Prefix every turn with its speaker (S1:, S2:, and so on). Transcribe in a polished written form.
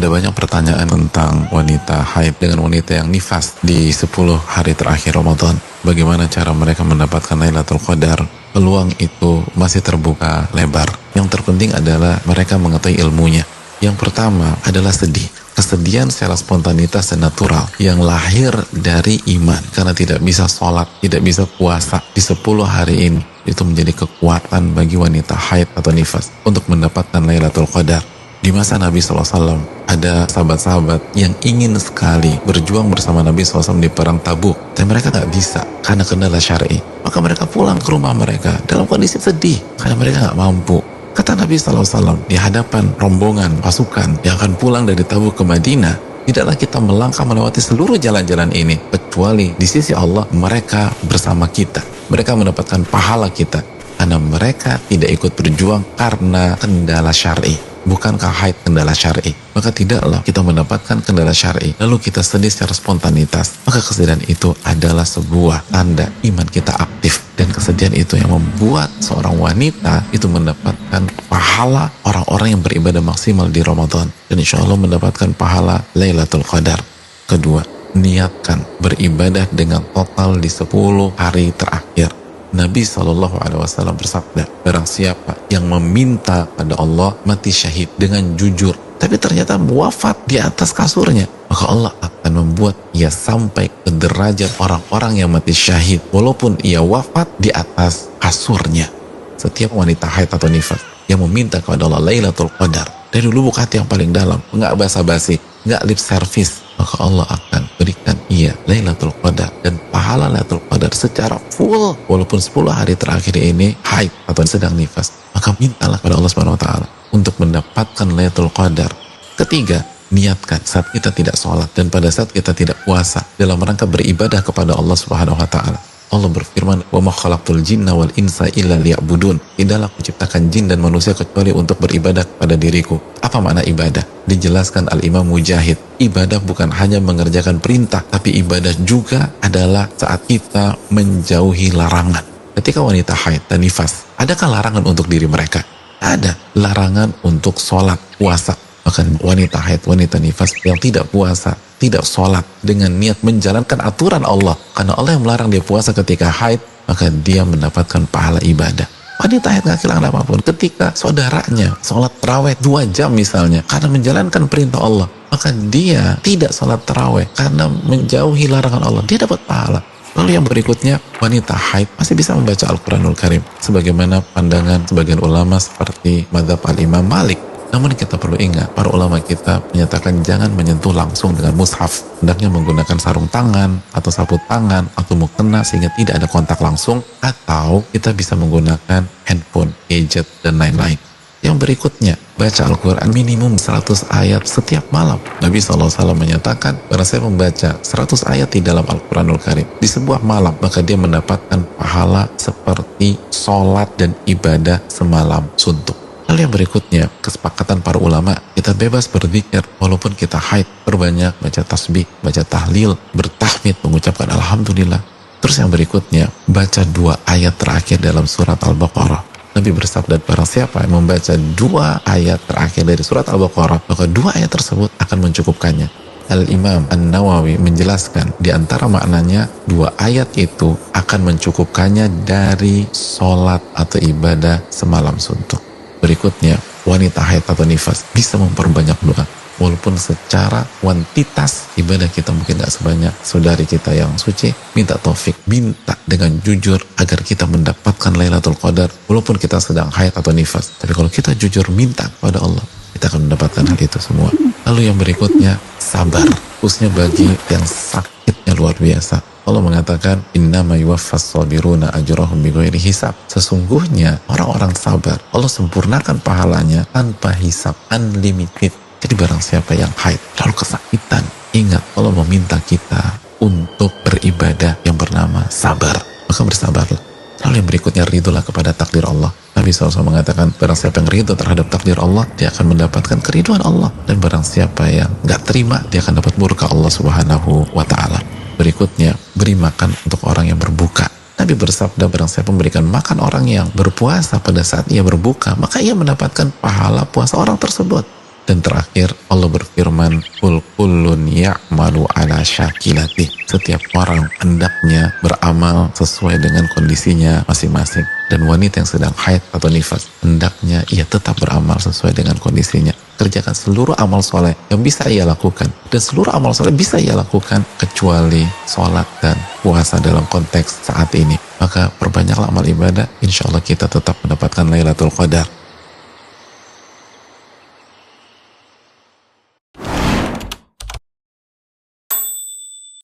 S1: Ada banyak pertanyaan tentang wanita haid dengan wanita yang nifas di 10 hari terakhir Ramadan. Bagaimana cara mereka mendapatkan Lailatul Qadar? Peluang itu masih terbuka lebar. Yang terpenting adalah mereka mengetahui ilmunya. Yang pertama adalah sedih. Kesedihan secara spontanitas dan natural yang lahir dari iman. Karena tidak bisa sholat, tidak bisa puasa di 10 hari ini. Itu menjadi kekuatan bagi wanita haid atau nifas untuk mendapatkan Lailatul Qadar. Di masa Nabi SAW ada sahabat-sahabat yang ingin sekali berjuang bersama Nabi SAW di perang Tabuk, dan mereka gak bisa karena kendala syar'i. Maka mereka pulang ke rumah mereka dalam kondisi sedih karena mereka gak mampu. Kata Nabi SAW di hadapan rombongan pasukan yang akan pulang dari Tabuk ke Madinah, tidaklah kita melangkah melewati seluruh jalan-jalan ini kecuali di sisi Allah mereka bersama kita. Mereka mendapatkan pahala kita karena mereka tidak ikut berjuang karena kendala syar'i. Bukankah haid kendala syar'i? Maka tidaklah kita mendapatkan kendala syar'i lalu kita sedih secara spontanitas. Maka kesedihan itu adalah sebuah tanda iman kita aktif, dan kesedihan itu yang membuat seorang wanita itu mendapatkan pahala orang-orang yang beribadah maksimal di Ramadan, dan insya Allah mendapatkan pahala Lailatul Qadar. Kedua, niatkan beribadah dengan total di 10 hari terakhir. Nabi SAW bersabda, barang siapa yang meminta pada Allah mati syahid dengan jujur, tapi ternyata wafat di atas kasurnya, maka Allah akan membuat ia sampai ke derajat orang-orang yang mati syahid walaupun ia wafat di atas kasurnya. Setiap wanita haid atau nifas yang meminta kepada Allah Lailatul Qadar dari lubuk hati yang paling dalam, nggak basa-basi, nggak lip service, maka Allah akan berikan ia Lailatul Qadar dan pahala Lailatul Qadar secara full. Walaupun 10 hari terakhir ini haid atau sedang nifas, maka mintalah kepada Allah Subhanahu wa taala untuk mendapatkan Lailatul Qadar. Ketiga, niatkan saat kita tidak sholat dan pada saat kita tidak puasa dalam rangka beribadah kepada Allah Subhanahu wa taala. Allah berfirman, "Wa ma khalaqtul jinna wal insa illa liya'budun." Tidaklah kuciptakan jin dan manusia kecuali untuk beribadah kepada diriku. Apa makna ibadah? Dijelaskan Al-Imam Mujahid, ibadah bukan hanya mengerjakan perintah, tapi ibadah juga adalah saat kita menjauhi larangan. Ketika wanita haid dan nifas, adakah larangan untuk diri mereka? Ada larangan untuk sholat, puasa. Bahkan wanita haid, wanita nifas yang tidak puasa, tidak sholat dengan niat menjalankan aturan Allah, karena Allah yang melarang dia puasa ketika haid, maka dia mendapatkan pahala ibadah. Wanita haid gak kehilangan apapun ketika saudaranya sholat taraweh 2 jam misalnya karena menjalankan perintah Allah, maka dia tidak sholat taraweh karena menjauhi larangan Allah, dia dapat pahala. Lalu yang berikutnya, wanita haid masih bisa membaca Al-Quranul Karim sebagaimana pandangan sebagian ulama seperti mazhab Al-Imam Malik. Namun kita perlu ingat, para ulama kita menyatakan jangan menyentuh langsung dengan mushaf. Hendaknya menggunakan sarung tangan atau sapu tangan atau mukena sehingga tidak ada kontak langsung, atau kita bisa menggunakan handphone, gadget, dan lain-lain. Yang berikutnya, baca Al-Quran minimum 100 ayat setiap malam. Nabi SAW menyatakan, barang saya membaca 100 ayat di dalam Al-Quranul Karim di sebuah malam, maka dia mendapatkan pahala seperti sholat dan ibadah semalam suntuk. Lalu yang berikutnya, kesepakatan para ulama, kita bebas berzikir walaupun kita haid, perbanyak baca tasbih, baca tahlil, bertahmid, mengucapkan alhamdulillah. Terus yang berikutnya, baca 2 ayat terakhir dalam surat Al-Baqarah. Nabi bersabda, barang siapa yang membaca 2 ayat terakhir dari surat Al-Baqarah, maka 2 ayat tersebut akan mencukupkannya. Al-Imam An-Nawawi menjelaskan di antara maknanya 2 ayat itu akan mencukupkannya dari sholat atau ibadah semalam suntuk. Berikutnya, wanita haid atau nifas bisa memperbanyak doa. Walaupun secara kuantitas ibadah kita mungkin gak sebanyak saudari kita yang suci, minta taufik, minta dengan jujur agar kita mendapatkan Lailatul Qadar walaupun kita sedang haid atau nifas. Tapi kalau kita jujur minta kepada Allah, kita akan mendapatkan hal itu semua. Lalu yang berikutnya, sabar, khususnya bagi yang sakitnya luar biasa. Allah mengatakan, innama yuwaffas sabiruna ajrahum bighairi hisab. Sesungguhnya orang-orang sabar, Allah sempurnakan pahalanya tanpa hisab, unlimited. Jadi barang siapa yang haid lalu kesakitan, ingat Allah meminta kita untuk beribadah yang bernama sabar, maka bersabarlah. Lalu yang berikutnya, ridholah kepada takdir Allah. Nabi SAW mengatakan, barang siapa yang ridho terhadap takdir Allah, dia akan mendapatkan keriduan Allah. Dan barang siapa yang gak terima, dia akan dapat murka Allah Subhanahu wa ta'ala. Berikutnya, beri makan untuk orang yang berbuka. Nabi bersabda, barang siapa memberikan makan orang yang berpuasa pada saat ia berbuka, maka ia mendapatkan pahala puasa orang tersebut. Dan terakhir Allah berfirman, "Qul kullun ya'malu ala syakilati." Setiap orang hendaknya beramal sesuai dengan kondisinya masing-masing. Dan wanita yang sedang haid atau nifas hendaknya ia tetap beramal sesuai dengan kondisinya. Kerjakan seluruh amal soleh yang bisa ia lakukan, dan seluruh amal soleh bisa ia lakukan kecuali sholat dan puasa dalam konteks saat ini. Maka perbanyaklah amal ibadah, insya Allah kita tetap mendapatkan Lailatul Qadar.